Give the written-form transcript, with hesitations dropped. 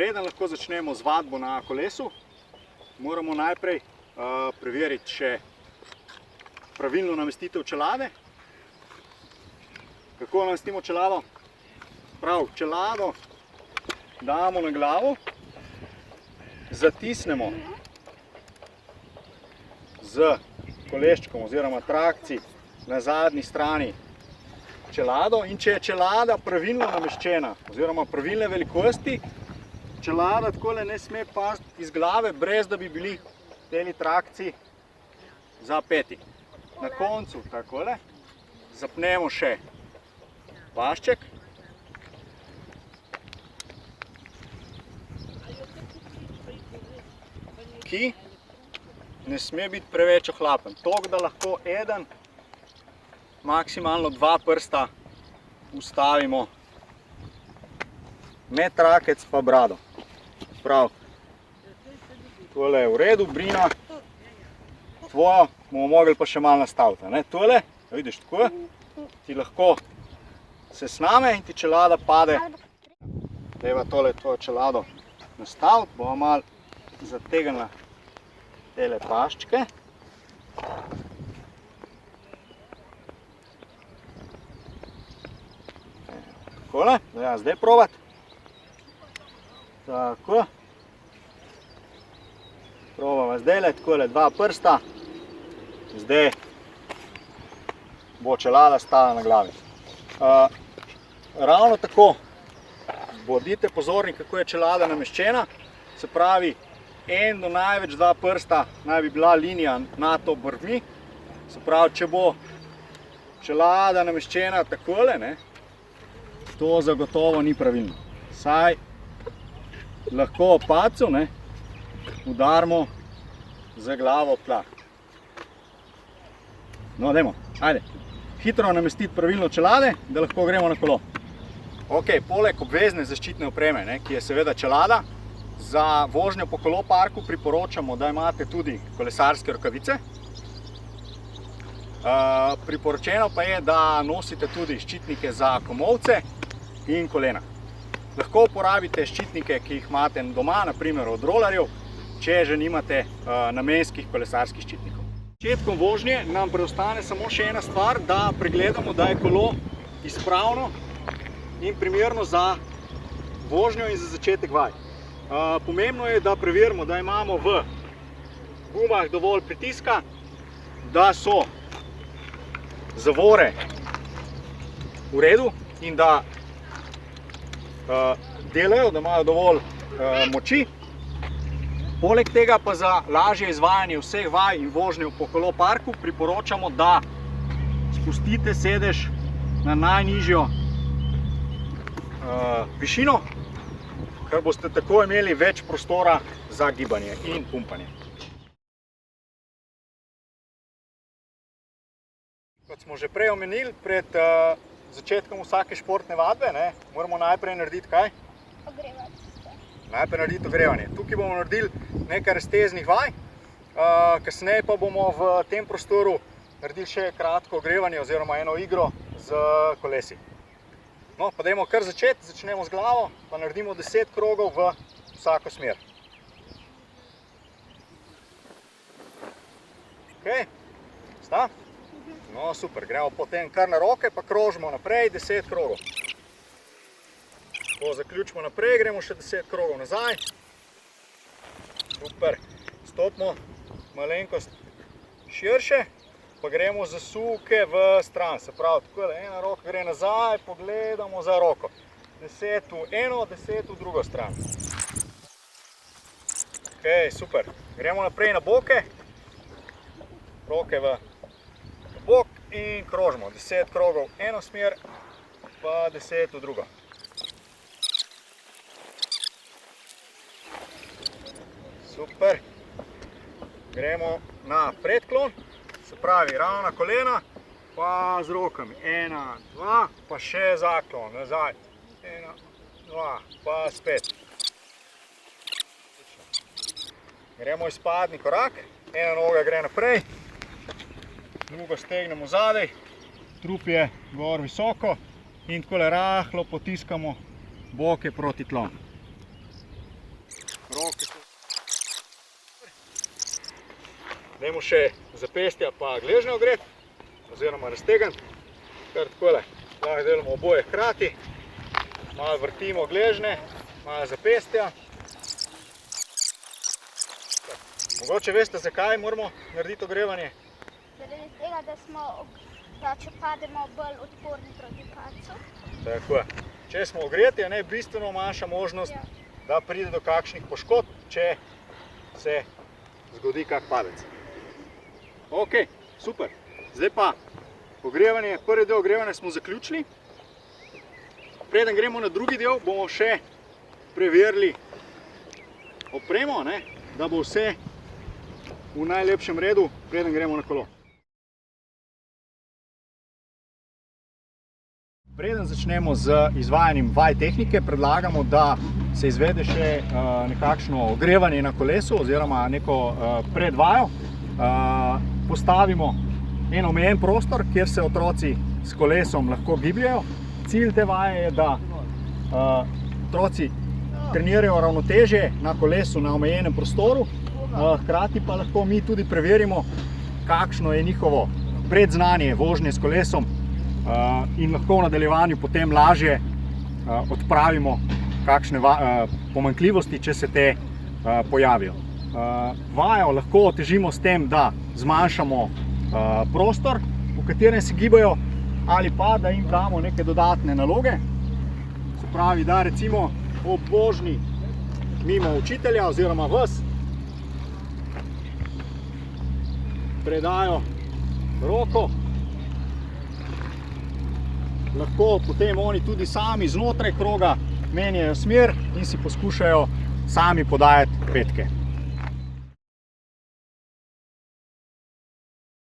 Preden lahko začnemo z vadbo na kolesu, moramo najprej preveriti še pravilno namestitev čelade. Kako namestimo čelado? Prav, čelado damo na glavo, zatisnemo z koleščkom oziroma trakci na zadnji strani čelado, in če je čelada pravilno nameščena oziroma pravilne velikosti, čelada takole ne sme pasti iz glave, brez da bi bili teli trakci zapeti. Na koncu takole zapnemo še pašček. Ki ne sme biti preveč ohlapen, toliko, da lahko eden, maksimalno dva prsta ustavimo med trakec pa brado. Prav, tole je v redu, Brina, tvojo bomo mogli pa še malo nastaviti. Tole, vidiš tako, ti lahko se sname in ti čelada pade. Deva tole tvojo čelado nastaviti, bomo malo zategnila tele paščke. Takole, da ja zdaj probati. Tako. Probava zdajle, takole dva prsta. Zdaj bo čelada stala na glavi. Ravno tako bodite pozorni, kako je čelada nameščena. Se pravi, en do največ dva prsta naj bi bila linija nad obrvmi. Se pravi, če bo čelada nameščena takole, to zagotovo ni pravilno. Saj lahko ob padcu udarimo z glavo ob tla. No, dajmo, ajde. Hitro namestiti pravilno čelade, da lahko gremo na kolo. Ok, poleg obvezne zaščitne opreme, ki je seveda čelada, za vožnjo po koloparku priporočamo, da imate tudi kolesarske rokavice. Priporočeno pa je, da nosite tudi ščitnike za komolce in kolena. Lahko uporabite ščitnike, ki jih imate doma, naprimer od rolerjev, če že nimate namenskih kolesarskih ščitnikov. Začetkom vožnje nam preostane samo še ena stvar, da pregledamo, da je kolo izpravno in primerno za vožnjo in za začetek vaj. Pomembno je, da preverimo, da imamo v gumah dovolj pritiska, da so zavore v redu in da delajo, da imajo dovolj moči. Poleg tega pa za lažje izvajanje vseh vaj in vožnjo po koloparku priporočamo, da spustite sedež na najnižjo višino, ker boste tako imeli več prostora za gibanje in pumpanje. Kot smo že prej omenili, pred začetkom vsake športne vadbe moramo najprej narediti kaj? Najprej narediti ogrevanje. Tukaj bomo naredili nekaj razteznih vaj, kasneje pa bomo v tem prostoru naredili še kratko ogrevanje oziroma eno igro z kolesi. No, pa dajmo kar začeti, začnemo z glavo, pa naredimo 10 krogov v vsako smer. Ok, sta? No, super, gremo potem kar na roke, pa krožimo naprej 10 krogov. Ko zaključimo naprej, gremo še 10 krogov nazaj. Super, stopimo malenkost širše, pa gremo zasuke v stran. Se pravi, tako da ena roka gre nazaj, pogledamo za roko. 10 v eno, 10 v drugo stran. Ok, super. Gremo naprej na boke. Roke v bok in krožimo. 10 krogov eno smer, pa 10 v drugo. Super. Gremo na predklon, se pravi ravna kolena, pa z rokami. 1, 2, pa še zaklon, nazaj. 1, 2, pa spet. Gremo izpadni korak, ena noga gre naprej, drugo stegnemo zadaj, trup je gor visoko in takole rahlo potiskamo boke proti tlom. Dajmo še zapestja pa gležnje ogreti, oziroma raztegniti, kar takole. Lahko delamo oboje hkrati, malo vrtimo gležnje, malo zapestja. Mogoče veste, zakaj moramo narediti ogrevanje? Zaradi tega, da če pademo bolj odporni proti padcu. Tako je. Če smo ogreti, je bistveno manjša možnost, da pride do kakšnih poškodb, če se zgodi kak padec. Ok, super. Zdaj pa ogrevanje, prvi del ogrevanja smo zaključili. Preden gremo na drugi del, bomo še preverili opremo, da bo vse v najlepšem redu, preden gremo na kolo. Preden začnemo z izvajanjem vaj tehnike, predlagamo, da se izvede še nekakšno ogrevanje na kolesu oziroma neko predvajo. Postavimo en omejen prostor, kjer se otroci s kolesom lahko gibljajo. Cilj te vaje je, da otroci trenirajo ravnotežje na kolesu na omejenem prostoru, hkrati pa lahko mi tudi preverimo, kakšno je njihovo predznanje vožnje s kolesom in lahko v nadaljevanju potem lažje odpravimo kakšne pomanjkljivosti, če se te pojavijo. Vajo lahko otežimo s tem, da zmanjšamo prostor, v katerem se gibajo, ali pa da jim damo neke dodatne naloge. Se pravi, da recimo ob vožnji mimo učitelja oziroma vas predajo roko. Lahko potem oni tudi sami znotraj kroga menjajo smer in si poskušajo sami podajati petke.